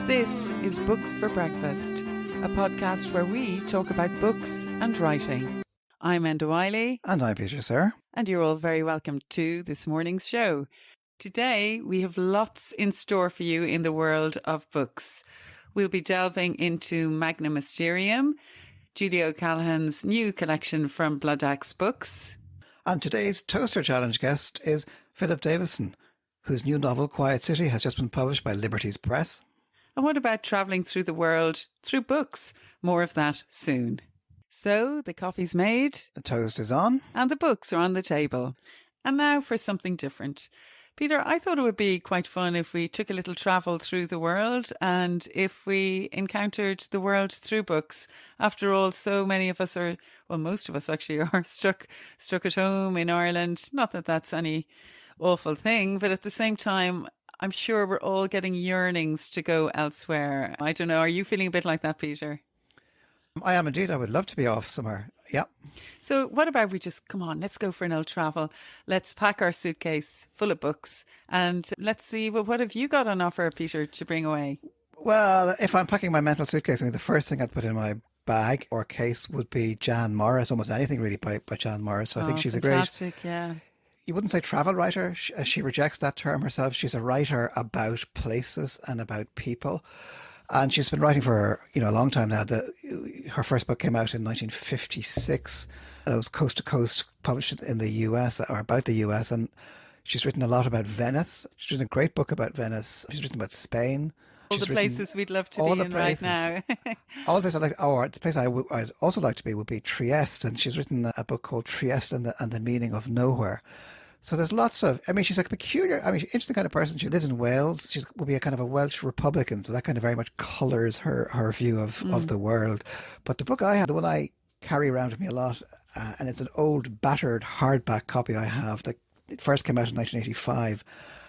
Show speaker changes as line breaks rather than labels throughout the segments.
This is Books for Breakfast, a podcast where we talk about books and writing. I'm Enda Wiley.
And I'm Peter Sirr.
And you're all very welcome to this morning's show. Today, we have lots in store for you in the world of books. We'll be delving into Magnum Mysterium, Julia O'Callaghan's new collection from Blood Axe Books.
And today's Toaster Challenge guest is Philip Davison, whose new novel, Quiet City, has just been published by Liberties Press.
And what about travelling through the world through books? More of that soon. So, the coffee's made.
The toast is on.
And the books are on the table. And now for something different. Peter, I thought it would be quite fun if we took a little travel through the world and if we encountered the world through books. After all, so many of us are, well, most of us actually are stuck at home in Ireland. Not that that's any awful thing, but at the same time, I'm sure we're all getting yearnings to go elsewhere. I don't know. Are you feeling a bit like that, Peter?
I am indeed. I would love to be off somewhere. Yeah.
So what about we just, come on, let's go for an old travel. Let's pack our suitcase full of books and let's see, well, what have you got on offer, Peter, to bring away?
Well, if I'm packing my mental suitcase, I mean, the first thing I'd put in my bag or case would be Jan Morris, almost anything really by Jan Morris. So I think she's
fantastic,
a great...
yeah.
You wouldn't say travel writer. She rejects that term herself. She's a writer about places and about people. And she's been writing for, a long time now. Her first book came out in 1956. It was Coast to Coast, published in the US, or about the US. And she's written a lot about Venice. She's written a great book about Venice. She's written about Spain.
All the places we'd love to be in right now.
All the places the place I'd also like to be would be Trieste. And she's written a book called Trieste and the Meaning of Nowhere. So there's lots of, she's like a peculiar, interesting kind of person. She lives in Wales. She would be a kind of a Welsh Republican. So that kind of very much colours her view of the world. But the book I have, the one I carry around with me a lot, and it's an old battered hardback copy I have that it first came out in 1985,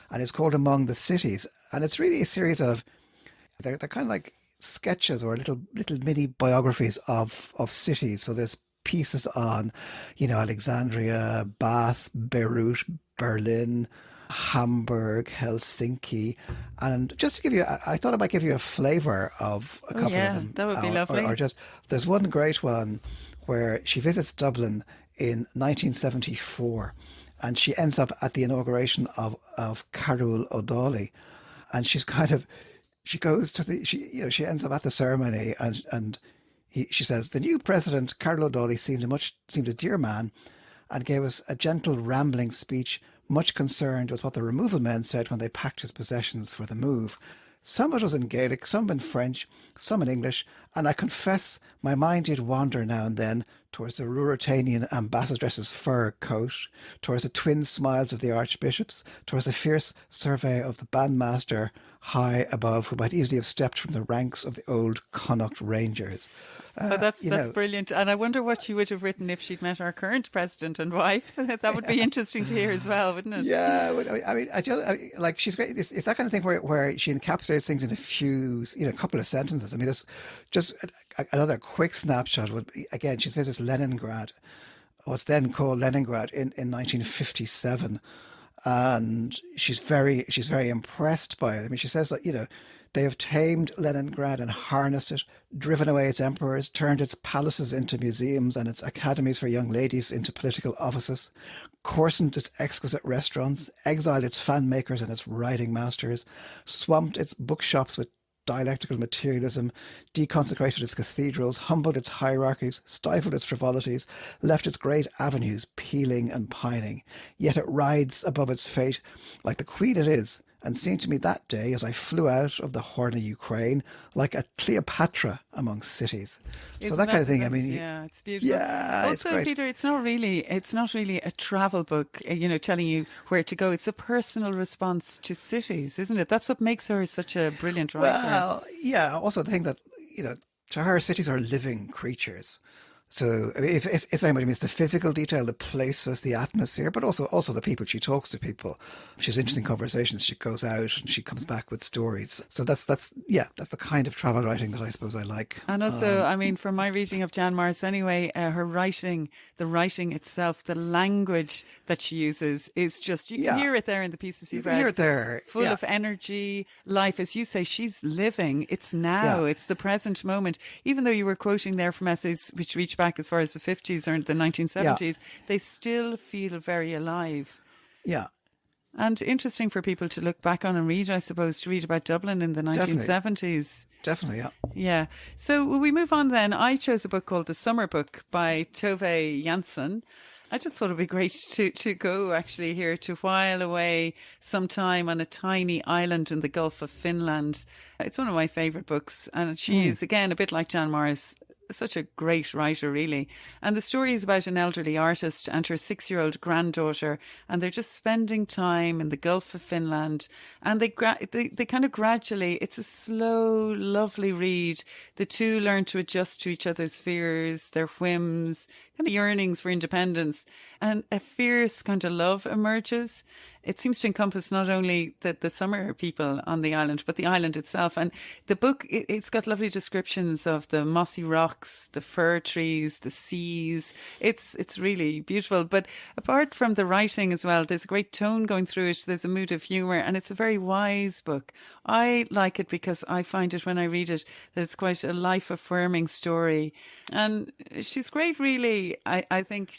and it's called Among the Cities. And it's really a series of, they're kind of like sketches or little mini biographies of cities. So there's pieces on, Alexandria, Bath, Beirut, Berlin, Hamburg, Helsinki. And just to give you, I thought I might give you a flavour of a couple of them.
That would be lovely.
Or just, there's one great one where she visits Dublin in 1974 and she ends up at the inauguration of Carol O'Dowley. And she's kind of, she ends up at the ceremony and she says, the new president, Carol O'Dowley, seemed a dear man and gave us a gentle, rambling speech, much concerned with what the removal men said when they packed his possessions for the move. Some of it was in Gaelic, some in French, some in English, and I confess my mind did wander now and then towards the Ruritanian ambassadress's fur coat, towards the twin smiles of the archbishops, towards the fierce survey of the bandmaster high above, who might easily have stepped from the ranks of the old Connacht Rangers.
That's brilliant. And I wonder what she would have written if she'd met our current president and wife. That would be interesting to hear as well, wouldn't it?
Yeah, she's great. It's that kind of thing where she encapsulates things in a couple of sentences. It's just another quick snapshot would be, again, she visits Leningrad, what's then called Leningrad, in 1957. And she's very impressed by it. She says that, they have tamed Leningrad and harnessed it, driven away its emperors, turned its palaces into museums and its academies for young ladies into political offices, coarsened its exquisite restaurants, exiled its fan makers and its writing masters, swamped its bookshops with dialectical materialism, deconsecrated its cathedrals, humbled its hierarchies, stifled its frivolities, left its great avenues peeling and pining. Yet it rides above its fate like the queen it is, and seemed to me that day, as I flew out of the horny Ukraine, like a Cleopatra among cities. So that kind of thing.
Yeah, it's beautiful.
Yeah,
also,
it's great.
Peter, it's not really a travel book, telling you where to go. It's a personal response to cities, isn't it? That's what makes her such a brilliant writer.
Well, yeah. Also, the thing that, to her, cities are living creatures. So I mean, it's very much, I mean, it's the physical detail, the places, the atmosphere, but also the people. She talks to people. She has interesting conversations. She goes out and she comes back with stories. So that's the kind of travel writing that I suppose I like.
And also, I mean, from my reading of Jan Morris anyway, her writing, the writing itself, the language that she uses is just, you can
Yeah,
hear it there in the pieces
you
you've
can hear
read,
it there.
full
Yeah,
of energy, life. As you say, she's living. It's
yeah,
now, it's the present moment. Even though you were quoting there from essays which reach back as far as the 50s or the
yeah,
1970s, they still feel very alive.
yeah.
And interesting for people to look back on and read, I suppose, to read about Dublin in the
Definitely,
1970s.
definitely. Yeah.
Yeah. So will we move on then? I chose a book called The Summer Book by Tove Jansson. I just thought it'd be great to go actually here to while away some time on a tiny island in the Gulf of Finland. It's one of my favourite books. And she is, again, a bit like Jan Morris, such a great writer, really. And the story is about an elderly artist and her 6-year-old granddaughter, and they're just spending time in the Gulf of Finland. And they kind of gradually, it's a slow, lovely read. The two learn to adjust to each other's fears, their whims, kind of yearnings for independence, and a fierce kind of love emerges. It seems to encompass not only the summer people on the island, but the island itself. And the book, it's got lovely descriptions of the mossy rocks, the fir trees, the seas. It's really beautiful. But apart from the writing as well, there's a great tone going through it. There's a mood of humour, and it's a very wise book. I like it because I find it when I read it that it's quite a life-affirming story. And she's great, really. I think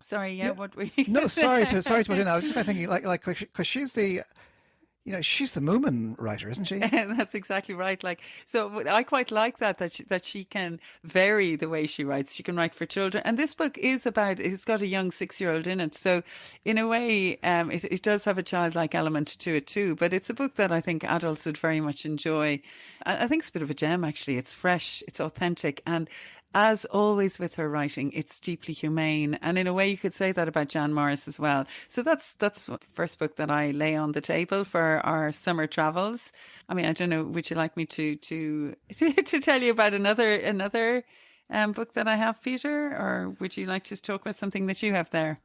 sorry, yeah,
Yeah.
what were you
No,
gonna say?
sorry to put in. I was just kind of thinking, because she's the, she's the Moomin writer, isn't she?
That's exactly right. Like, so I quite like that she can vary the way she writes. She can write for children, and this book is about. It's got a young 6-year-old in it, so in a way, it does have a childlike element to it too. But it's a book that I think adults would very much enjoy. I think it's a bit of a gem, actually. It's fresh, it's authentic, and as always with her writing, it's deeply humane. And in a way, you could say that about Jan Morris as well. So that's the first book that I lay on the table for our summer travels. I mean, I don't know, would you like me to tell you about another book that I have, Peter? Or would you like to talk about something that you have there?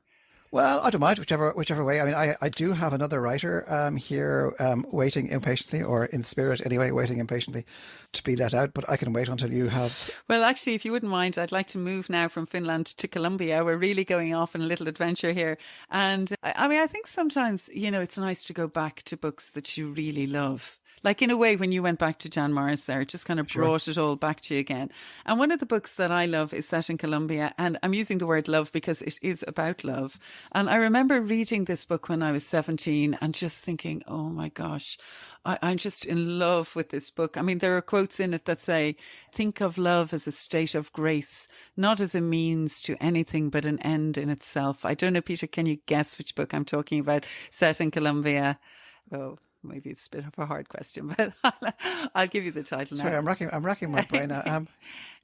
Well, I don't mind, whichever way. I mean, I do have another writer here waiting impatiently, or in spirit anyway, waiting impatiently to be let out, but I can wait until you have.
Well, actually, if you wouldn't mind, I'd like to move now from Finland to Colombia. We're really going off on a little adventure here. And I mean, I think sometimes, it's nice to go back to books that you really love. Like in a way, when you went back to Jan Morris there, it just kind of brought it all back to you again. And one of the books that I love is set in Colombia. And I'm using the word love because it is about love. And I remember reading this book when I was 17 and just thinking, oh my gosh, I'm just in love with this book. I mean, there are quotes in it that say, think of love as a state of grace, not as a means to anything but an end in itself. I don't know, Peter, can you guess which book I'm talking about set in Colombia? Oh, maybe it's a bit of a hard question, but I'll give you the title now.
Sorry, I'm racking my brain now.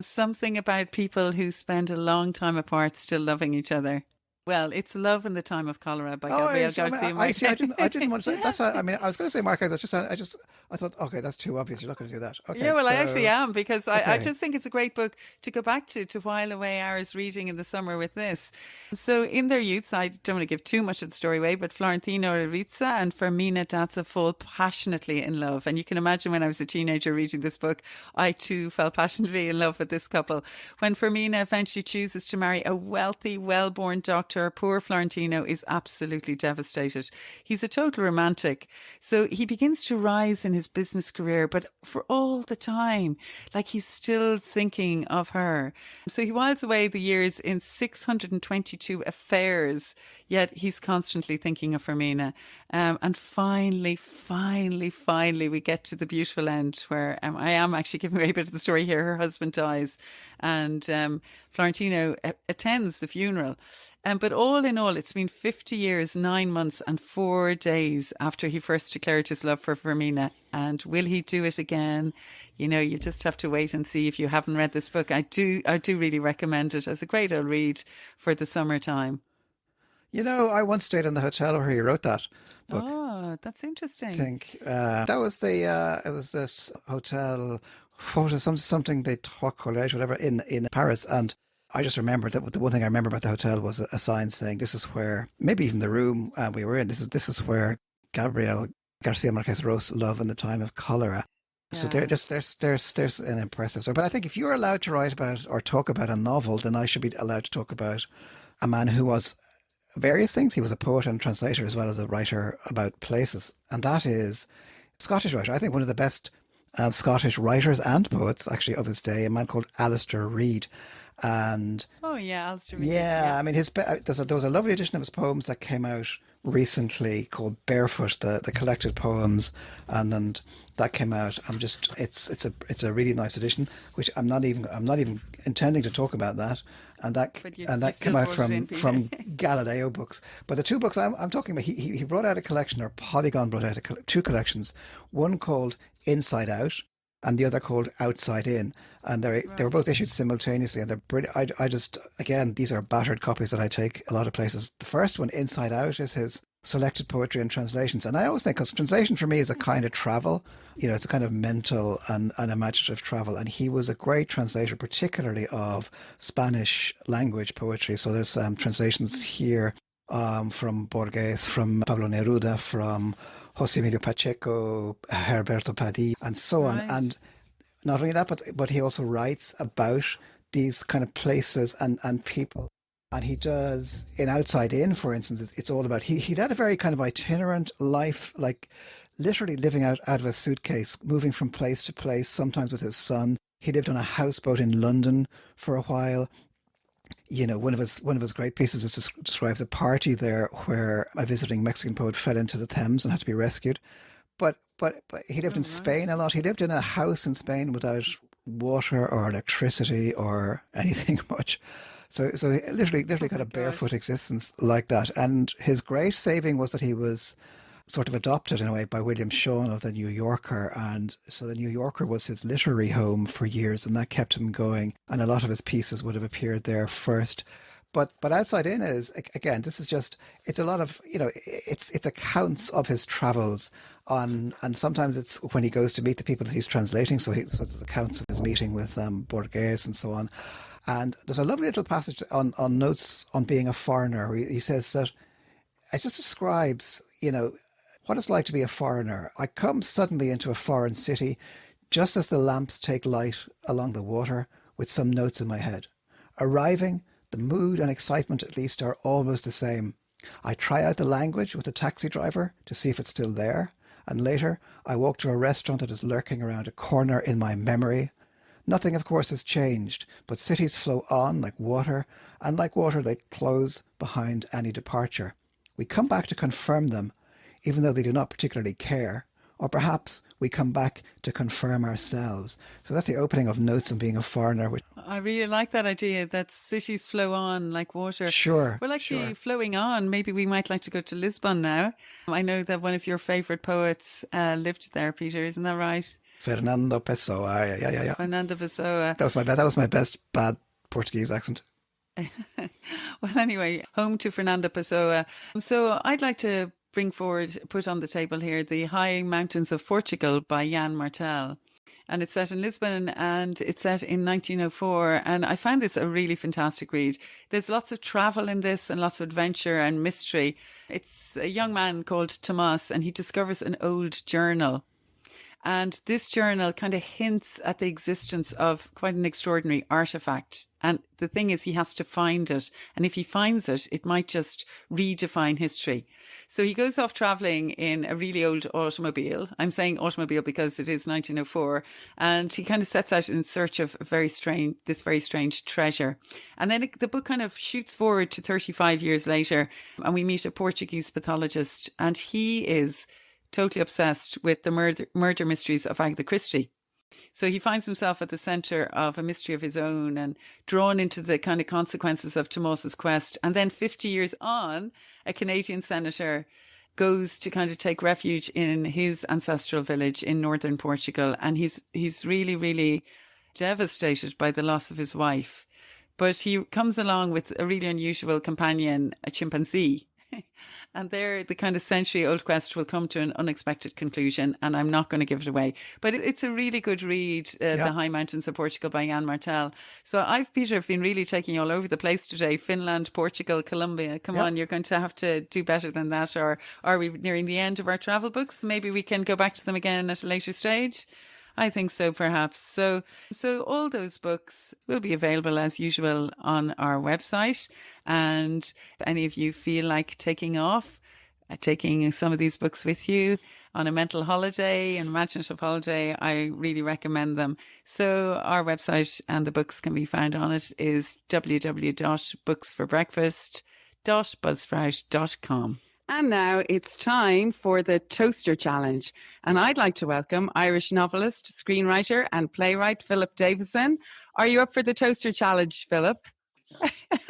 Something about people who spend a long time apart still loving each other. Well, it's Love in the Time of Cholera by Gabriel Garcia
I see.
Marquez.
I didn't want to say that's. I mean, I was going to say Marquez. I thought, okay, that's too obvious. You're not going to do that. Okay.
Yeah, well,
so,
I actually am because I
okay.
just think it's a great book to go back to while away hours reading in the summer with this. So, in their youth, I don't want to give too much of the story away, but Florentino Ariza and Fermina Daza fall passionately in love. And you can imagine when I was a teenager reading this book, I too fell passionately in love with this couple. When Fermina eventually chooses to marry a wealthy, well-born doctor, poor Florentino is absolutely devastated. He's a total romantic. So he begins to rise in his business career, but for all the time, like he's still thinking of her. So he whiles away the years in 622 affairs, yet he's constantly thinking of Fermina. And finally, we get to the beautiful end where I am actually giving away a bit of the story here. Her husband dies and Florentino attends the funeral. But all in all, it's been 50 years, 9 months and 4 days after he first declared his love for Fermina. And will he do it again? You just have to wait and see if you haven't read this book. I do really recommend it as a great old read for the summertime.
I once stayed in the hotel where he wrote that book.
Oh, that's interesting.
I think that was it was this hotel photo, something they talk college, whatever, in Paris. And I just remember that the one thing I remember about the hotel was a sign saying, "This is where," maybe even the room we were in. This is where Gabriel Garcia Marquez wrote "Love in the Time of Cholera." So
Yeah.
there's an impressive story. But I think if you're allowed to write about or talk about a novel, then I should be allowed to talk about a man who was various things. He was a poet and translator as well as a writer about places, and that is Scottish writer. I think one of the best Scottish writers and poets actually of his day, a man called Alistair Reid. And
Oh yeah, Alistair Reid.
yeah,
Yeah.
I mean, there was a lovely edition of his poems that came out recently called Barefoot, the collected poems, and that came out. It's a really nice edition, which I'm not even intending to talk about that, and that
But you
and
you
that
still
came out
brought it in, Peter.
from Galileo books. But the two books I'm talking about, he brought out a collection, or Polygon brought out two collections, one called Inside Out, and the other called Outside In, and they were
Right.
both issued simultaneously, and they're brilliant. I just, again, these are battered copies that I take a lot of places. The first one, Inside Out, is his selected poetry and translations, and I always think, because translation for me is a kind of travel, it's a kind of mental and imaginative travel, and he was a great translator, particularly of Spanish language poetry. So there's translations here from Borges, from Pablo Neruda, from José Emilio Pacheco, Herberto Padilla, and so on.
Right.
And not only that, but he also writes about these kind of places and people. And he does in Outside In, for instance, it's all about he led a very kind of itinerant life, like literally living out of a suitcase, moving from place to place, sometimes with his son. He lived on a houseboat in London for a while. One of his great pieces describes a party there where a visiting Mexican poet fell into the Thames and had to be rescued. But he lived
Oh
in
right.
Spain a lot. He lived in a house in Spain without water or electricity or anything much. So he
Oh
literally got
my
a barefoot
gosh.
existence like that. And his great saving was that he was sort of adopted in a way by William Shawn of the New Yorker, and so the New Yorker was his literary home for years, and that kept him going. And a lot of his pieces would have appeared there first. But Outside In is, again, this is just, it's a lot of, it's accounts of his travels on, and sometimes it's when he goes to meet the people that he's translating. So it's accounts of his meeting with Borges and so on. And there's a lovely little passage on notes on being a foreigner, where he says that it just describes, what it's like to be a foreigner. I come suddenly into a foreign city, just as the lamps take light along the water, with some notes in my head. Arriving, the mood and excitement at least are almost the same. I try out the language with the taxi driver to see if it's still there, and later I walk to a restaurant that is lurking around a corner in my memory. Nothing, of course, has changed, but cities flow on like water, and like water they close behind any departure. We come back to confirm them, even though they do not particularly care, or perhaps we come back to confirm ourselves. So that's the opening of Notes on Being a Foreigner, which,
I really like that idea that cities flow on like water.
sure,
Well, actually,
sure.
flowing on, maybe we might like to go to Lisbon now. I know that one of your favorite poets lived there, Peter. Isn't that right?
Fernando Pessoa, yeah.
Fernando Pessoa.
That was my best bad Portuguese accent.
Well, anyway, home to Fernando Pessoa. So I'd like to put on the table here, The High Mountains of Portugal by Jan Martel. And it's set in Lisbon and it's set in 1904. And I found this a really fantastic read. There's lots of travel in this and lots of adventure and mystery. It's a young man called Tomas and he discovers an old journal. And this journal kind of hints at the existence of quite an extraordinary artifact. And the thing is, he has to find it. And if he finds it, it might just redefine history. So he goes off traveling in a really old automobile. I'm saying automobile because it is 1904. And he kind of sets out in search of this very strange treasure. And then the book kind of shoots forward to 35 years later. And we meet a Portuguese pathologist. And he is totally obsessed with the murder mysteries of Agatha Christie. So he finds himself at the centre of a mystery of his own and drawn into the kind of consequences of Tomas's quest. And then 50 years on, a Canadian senator goes to kind of take refuge in his ancestral village in northern Portugal. And he's really, really devastated by the loss of his wife. But he comes along with a really unusual companion, a chimpanzee. And there, the kind of century-old quest will come to an unexpected conclusion, and I'm not going to give it away. But it's a really good read,
Yeah.
The High Mountains of Portugal by Jan Martel. So Peter, I've been really taking you all over the place today. Finland, Portugal, Colombia. Come
Yeah.
on, you're going to have to do better than that. Or are we nearing the end of our travel books? Maybe we can go back to them again at a later stage. I think so, perhaps. So all those books will be available as usual on our website. And if any of you feel like taking some of these books with you on a mental holiday, an imaginative holiday, I really recommend them. So our website and the books can be found on it is www.booksforbreakfast.buzzsprout.com. And now it's time for the Toaster Challenge. And I'd like to welcome Irish novelist, screenwriter and playwright Philip Davison. Are you up for the Toaster Challenge, Philip?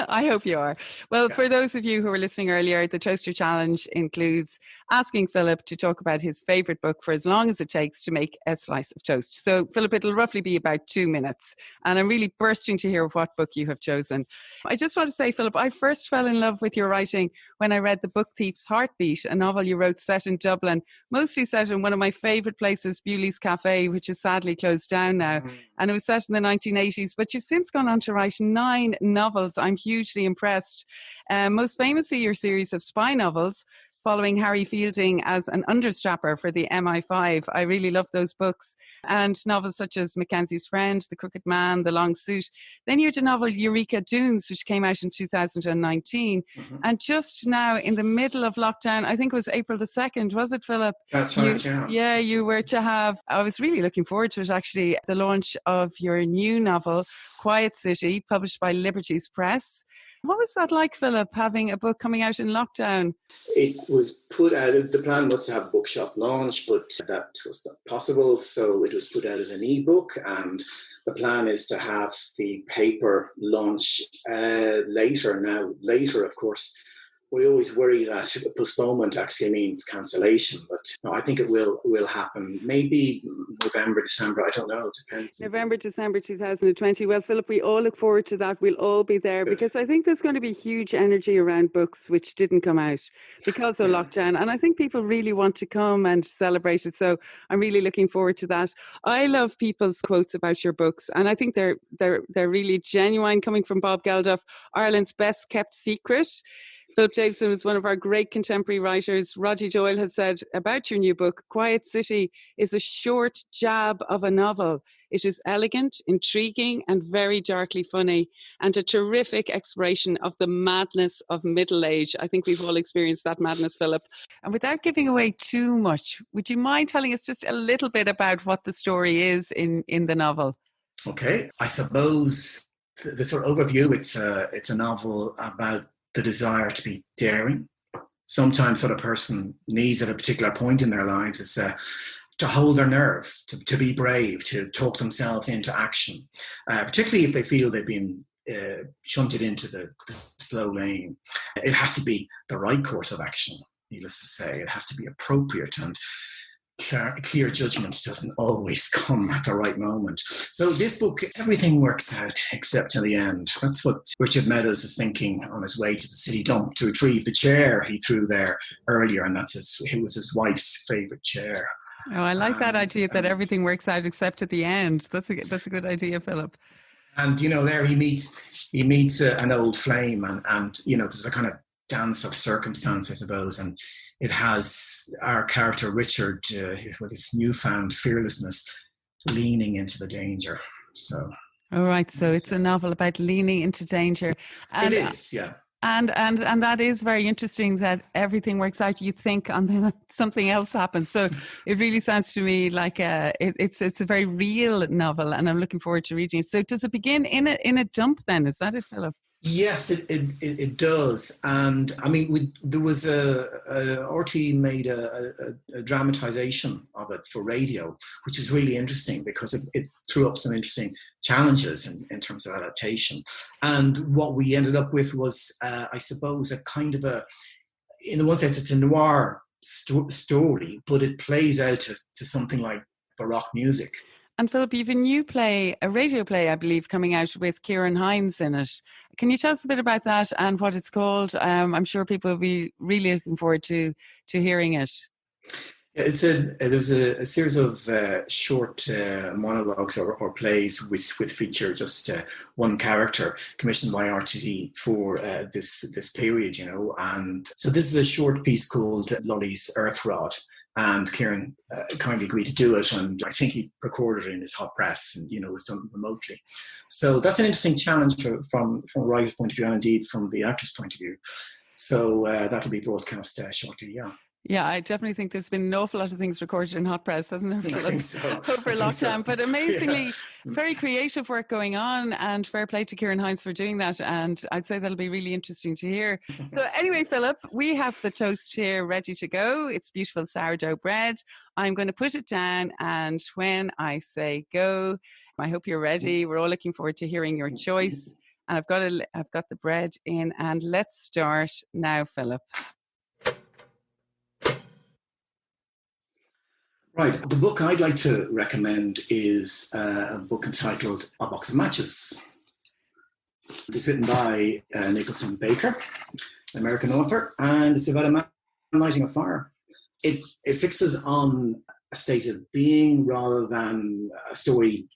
I hope you are. Well, for those of you who were listening earlier, the Toaster Challenge includes asking Philip to talk about his favourite book for as long as it takes to make a slice of toast. So, Philip, it'll roughly be about 2 minutes. And I'm really bursting to hear what book you have chosen. I just want to say, Philip, I first fell in love with your writing when I read The Book Thief's Heartbeat, a novel you wrote set in Dublin, mostly set in one of my favourite places, Bewley's Cafe, which is sadly closed down now. And it was set in the 1980s. But you've since gone on to write 9 novels. I'm hugely impressed. Most famously, your series of spy novels, following Harry Fielding as an understrapper for the MI5. I really love those books. And novels such as Mackenzie's Friend, The Crooked Man, The Long Suit. Then you had a novel, Eureka Dunes, which came out in 2019. And just now, in the middle of lockdown, I think it was April the 2nd, was it, Philip?
That's right, yeah.
Yeah, you were to have, I was really looking forward to it, actually, the launch of your new novel, Quiet City, published by Liberties Press. What was that like, Philip, having a book coming out in lockdown?
It was put out, the plan was to have a bookshop launch, but that was not possible. So it was put out as an ebook, and the plan is to have the paper launch later. Now, later, of course, we always worry that postponement actually means cancellation, but no, I think it will happen. Maybe November, December, I don't know. It depends.
November, December 2020. Well, Philip, we all look forward to that. We'll all be there because I think there's going to be huge energy around books which didn't come out because of lockdown. And I think people really want to come and celebrate it. So I'm really looking forward to that. I love people's quotes about your books, and I think they're really genuine, coming from Bob Geldof, Ireland's best kept secret. Philip Davison was one of our great contemporary writers. Roger Doyle has said about your new book, Quiet City is a short jab of a novel. It is elegant, intriguing, and very darkly funny, and a terrific exploration of the madness of middle age. I think we've all experienced that madness, Philip. And without giving away too much, would you mind telling us just a little bit about what the story is in the novel?
Okay, I suppose the sort of overview, it's a novel about the desire to be daring. Sometimes what a person needs at a particular point in their lives is to hold their nerve, to be brave, to talk themselves into action, particularly if they feel they've been shunted into the slow lane. It has to be the right course of action, needless to say. It has to be appropriate, and clear judgment doesn't always come at the right moment. So this book, everything works out except to the end. That's what Richard Meadows is thinking on his way to the city dump to retrieve the chair he threw there earlier, and it was his wife's favourite chair.
Oh, I like that idea that everything works out except at the end. That's a good idea, Philip.
And there he meets an old flame, and there's a kind of dance of circumstance, I suppose, and it has our character Richard with his newfound fearlessness leaning into the danger. So,
all right. So it's a novel about leaning into danger. And,
it is, yeah.
And that is very interesting that everything works out, you think, and then something else happens. So it really sounds to me like it's a very real novel, and I'm looking forward to reading it. So does it begin in a dump then? Is that it, Philip?
Yes, it does, and I mean, there was RT made a dramatization of it for radio, which is really interesting because it threw up some interesting challenges in terms of adaptation. And what we ended up with was, I suppose, a kind of in the one sense, it's a noir story, but it plays out to something like Baroque music.
And Philip, you've a new play, a radio play, I believe, coming out with Kieran Hines in it. Can you tell us a bit about that and what it's called? I'm sure people will be really looking forward to hearing it.
Yeah, there was a series of short monologues or plays which feature just one character commissioned by RTD for this period, and so this is a short piece called Lolly's Earth Rod. And Kieran kindly agreed to do it, and I think he recorded it in his hot press, and it was done remotely. So that's an interesting challenge from a writer's point of view, and indeed from the actor's point of view. So that'll be broadcast shortly. Yeah.
Yeah, I definitely think there's been an awful lot of things recorded in hot press, hasn't there?
I think so.
Over lockdown, so. But amazingly,
yeah.
Very creative work going on, and fair play to Kieran Hines for doing that. And I'd say that'll be really interesting to hear. So anyway, Philip, we have the toast here ready to go. It's beautiful sourdough bread. I'm going to put it down, and when I say go, I hope you're ready. We're all looking forward to hearing your choice. And I've got the bread in, and let's start now, Philip.
Right. The book I'd like to recommend is a book entitled A Box of Matches. It's written by Nicholson Baker, an American author, and it's about a man lighting a fire. It fixes on a state of being rather than a story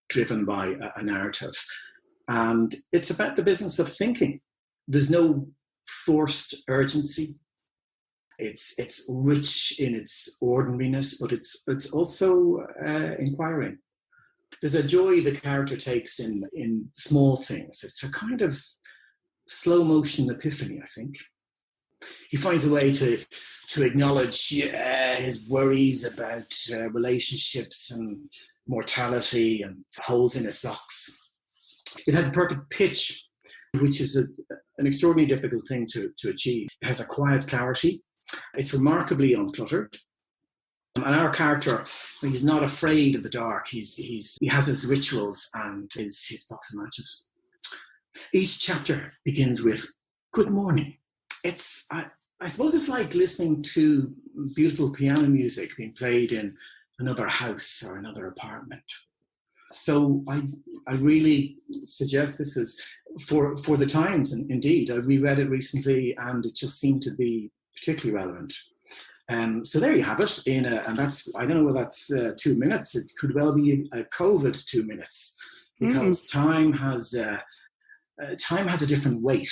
driven by a narrative. And it's about the business of thinking. There's no forced urgency. It's rich in its ordinariness, but it's also inquiring. There's a joy the character takes in small things. It's a kind of slow motion epiphany, I think. He finds a way to acknowledge his worries about relationships and mortality and holes in his socks. It has a perfect pitch, which is an extraordinarily difficult thing to achieve. It has a quiet clarity. It's remarkably uncluttered. And our character, he's not afraid of the dark. He has his rituals and his box of matches. Each chapter begins with "Good morning." I suppose it's like listening to beautiful piano music being played in another house or another apartment. So I really suggest this is for the times, and indeed I reread it recently, and it just seemed to be particularly relevant. So there you have it. And that's, I don't know whether that's 2 minutes. It could well be a COVID 2 minutes, because time has a different weight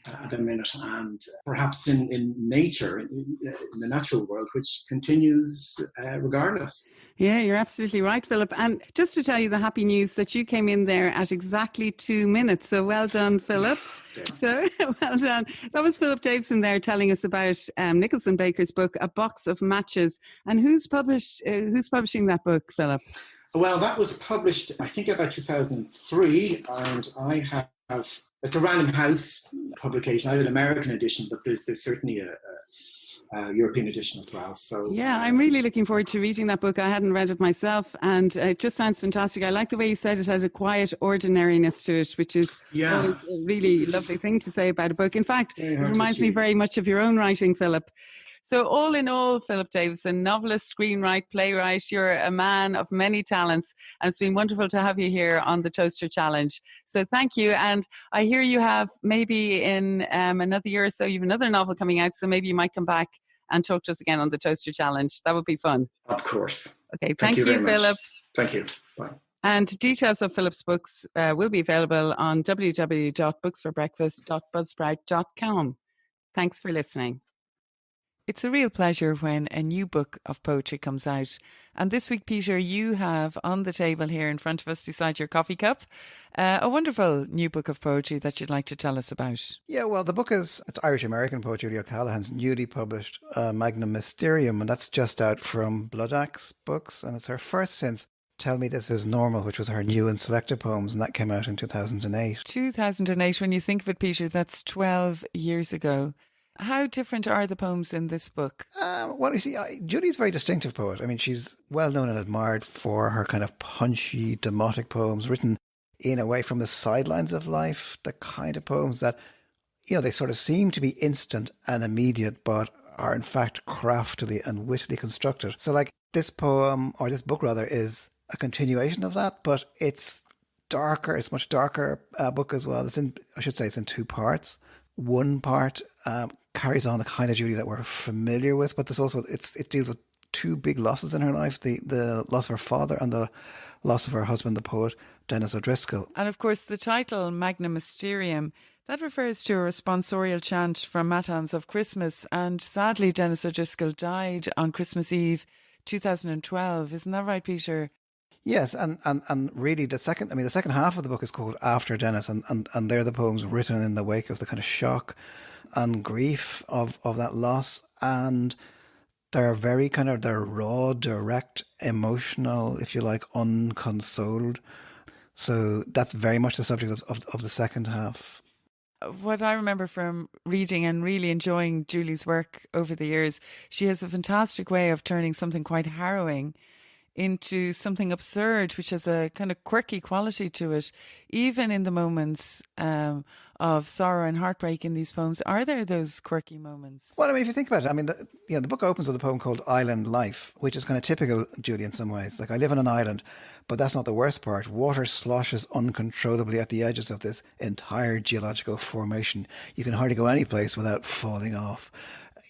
at the minute, and perhaps in nature, in the natural world, which continues regardless.
Yeah, you're absolutely right, Philip. And just to tell you the happy news that you came in there at exactly 2 minutes. So well done, Philip.
Yeah.
So well done. That was Philip Davison there telling us about Nicholson Baker's book, A Box of Matches. And who's publishing that book, Philip?
Well, that was published, I think, about 2003, and I have it's a Random House publication. I have an American edition, but there's certainly a European edition as well. So
yeah, I'm really looking forward to reading that book. I hadn't read it myself, and it just sounds fantastic. I like the way you said it had a quiet ordinariness to it, which is always a really lovely thing to say about a book. In fact, it reminds me very much of your own writing, Philip. So all in all, Philip Davison, novelist, screenwriter, playwright, you're a man of many talents, and it's been wonderful to have you here on the Toaster Challenge. So thank you. And I hear you have maybe in another year or so, you have another novel coming out, so maybe you might come back and talk to us again on the Toaster Challenge. That would be fun.
Of course.
Okay, thank you, Philip.
Thank you. Bye.
And details of Philip's books will be available on www.booksforbreakfast.buzzsprout.com. Thanks for listening. It's a real pleasure when a new book of poetry comes out. And this week, Peter, you have on the table here in front of us beside your coffee cup a wonderful new book of poetry that you'd like to tell us about.
Yeah, well, the book it's Irish-American poet Julie O'Callaghan's newly published Magnum Mysterium, and that's just out from Blood Axe Books, and it's her first since Tell Me This Is Normal, which was her new and selected poems, and that came out in 2008.
2008, when you think of it, Peter, that's 12 years ago. How different are the poems in this book?
Well, you see, Julie's a very distinctive poet. I mean, she's well known and admired for her kind of punchy, demotic poems written in a way from the sidelines of life, the kind of poems that, they sort of seem to be instant and immediate, but are in fact craftily and wittily constructed. So like this poem, or this book rather, is a continuation of that, but it's darker. It's much darker book as well. I should say it's in two parts. One part carries on the kind of Julie that we're familiar with, but there's also it deals with two big losses in her life: the loss of her father and the loss of her husband, the poet Dennis O'Driscoll.
And of course, the title Magnum Mysterium, that refers to a responsorial chant from Matins of Christmas. And sadly, Dennis O'Driscoll died on Christmas Eve 2012. Isn't that right, Peter?
Yes, and really the second half of the book is called After Dennis, and they're the poems written in the wake of the kind of shock and grief of that loss, and they're they're raw, direct, emotional, if you like, unconsoled. So that's very much the subject of the second half.
What I remember from reading and really enjoying Julie's work over the years, she has a fantastic way of turning something quite harrowing into something absurd, which has a kind of quirky quality to it, even in the moments of sorrow and heartbreak in these poems. Are there those quirky moments?
Well, I mean, if you think about it, I mean, the book opens with a poem called Island Life, which is kind of typical Julie in some ways. Like, I live on an island, but that's not the worst part. Water sloshes uncontrollably at the edges of this entire geological formation. You can hardly go any place without falling off.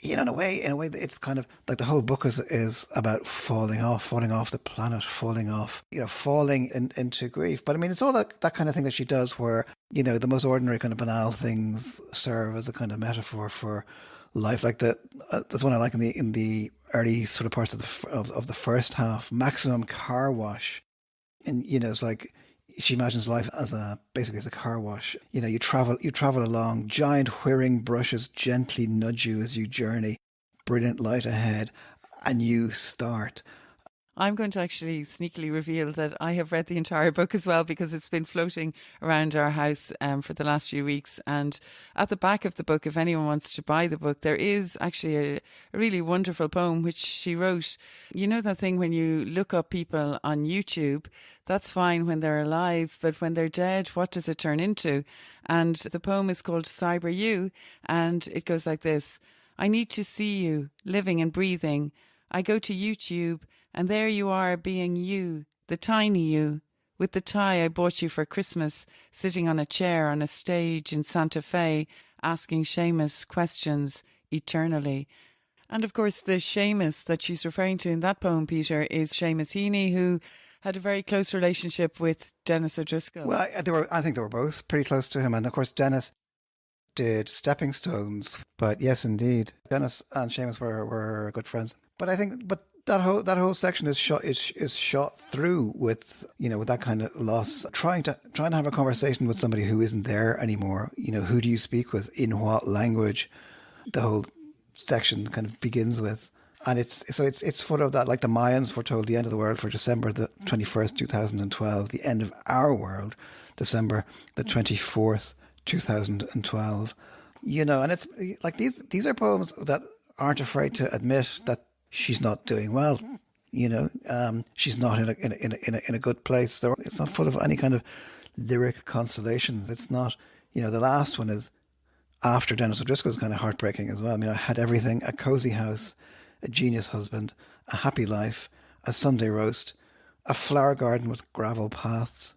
You know, in a way, it's kind of like the whole book is about falling off the planet, falling into grief. But I mean, it's all that kind of thing that she does where, you know, the most ordinary kind of banal things serve as a kind of metaphor for life. Like that's one I like in the early sort of parts of the first half, maximum car wash. And, you know, it's like, she imagines life basically as a car wash. You know, you travel along, giant whirring brushes gently nudge you as you journey, brilliant light ahead, and you start.
I'm going to actually sneakily reveal that I have read the entire book as well, because it's been floating around our house for the last few weeks. And at the back of the book, if anyone wants to buy the book, there is actually a really wonderful poem which she wrote. You know that thing when you look up people on YouTube, that's fine when they're alive, but when they're dead, what does it turn into? And the poem is called Cyber You, and it goes like this. I need to see you, living and breathing. I go to YouTube, and there you are being you, the tiny you, with the tie I bought you for Christmas, sitting on a chair on a stage in Santa Fe, asking Seamus questions eternally. And of course, the Seamus that she's referring to in that poem, Peter, is Seamus Heaney, who had a very close relationship with Dennis O'Driscoll.
Well, I think they were both pretty close to him. And of course, Dennis did Stepping Stones. But yes, indeed, Dennis and Seamus were good friends. But I think, that whole section is shot through with, you know, with that kind of loss, trying to have a conversation with somebody who isn't there anymore. You know, who do you speak with, in what language? The whole section kind of begins with, and it's full of that. Like the Mayans foretold the end of the world for December the 21st, 2012. The end of our world, December the 24th, 2012. You know, and it's like these are poems that aren't afraid to admit that she's not doing well. You know, she's not in a good place. It's not full of any kind of lyric consolations. It's not. You know, the last one is After Dennis O'Driscoll is kind of heartbreaking as well. I mean, I had everything: a cozy house, a genius husband, a happy life, a Sunday roast, a flower garden with gravel paths,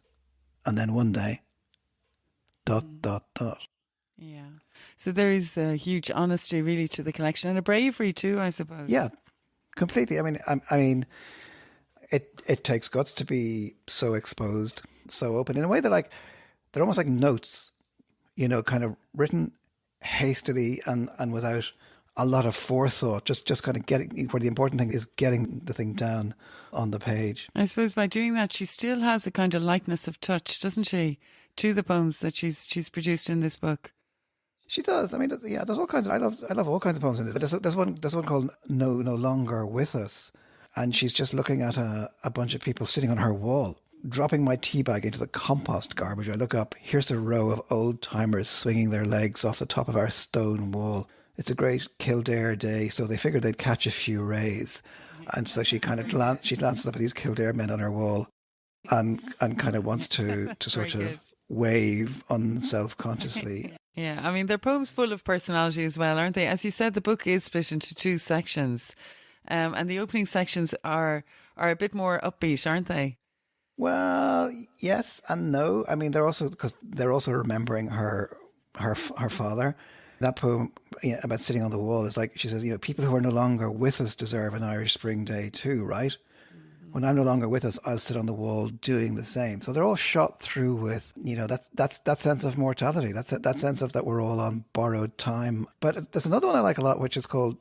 and then one day, ...
Yeah. So there is a huge honesty really to the collection, and a bravery too, I suppose.
Yeah, completely. I mean, it takes guts to be so exposed, so open in a way that they're almost like notes, you know, kind of written hastily and without a lot of forethought, just kind of getting where the important thing is getting the thing down on the page.
I suppose by doing that, she still has a kind of lightness of touch, doesn't she, to the poems that she's produced in this book.
She does. I mean, yeah, there's all kinds of, I love all kinds of poems in this. But there's one called No Longer With Us. And she's just looking at a bunch of people sitting on her wall. Dropping my tea bag into the compost garbage, I look up. Here's a row of old timers swinging their legs off the top of our stone wall. It's a great Kildare day, so they figured they'd catch a few rays. And so she kind of glances up at these Kildare men on her wall and kind of wants to sort of wave unselfconsciously.
Yeah, I mean, they're poems full of personality as well, aren't they? As you said, the book is split into two sections. And the opening sections are a bit more upbeat, aren't they?
Well, yes and no. I mean, they're also remembering her father. That poem, about sitting on the wall is like, she says, people who are no longer with us deserve an Irish Spring Day too, right? When I'm no longer with us, I'll sit on the wall doing the same. So they're all shot through with, that sense of mortality. That sense of that we're all on borrowed time. But there's another one I like a lot, which is called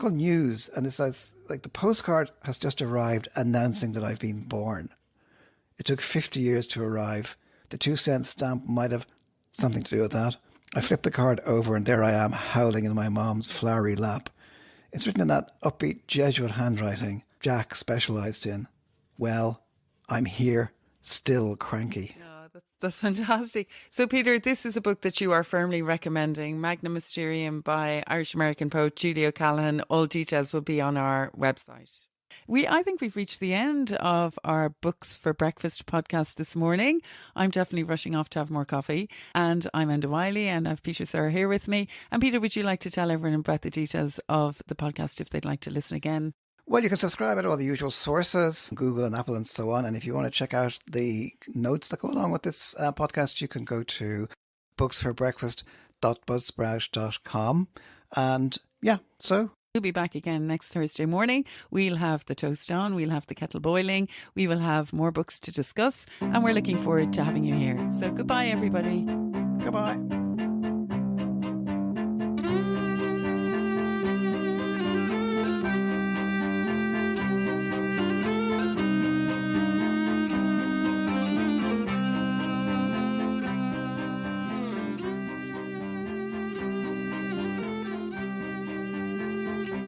News, and it says like, the postcard has just arrived announcing that I've been born. It took 50 years to arrive. The 2-cent stamp might have something to do with that. I flipped the card over and there I am, howling in my mom's flowery lap. It's written in that upbeat Jesuit handwriting Jack specialised in. Well, I'm here, still cranky.
Oh, that's fantastic. So, Peter, this is a book that you are firmly recommending, Magna Mysterium by Irish-American poet Julia O'Callaghan. All details will be on our website. I think we've reached the end of our Books for Breakfast podcast this morning. I'm definitely rushing off to have more coffee. And I'm Enda Wiley and I have Peter Sirr here with me. And Peter, would you like to tell everyone about the details of the podcast if they'd like to listen again?
Well, you can subscribe at all the usual sources, Google and Apple and so on. And if you want to check out the notes that go along with this podcast, you can go to booksforbreakfast.buzzsprout.com. And yeah, so
we'll be back again next Thursday morning. We'll have the toast on, we'll have the kettle boiling, we will have more books to discuss, and we're looking forward to having you here. So goodbye, everybody.
Goodbye.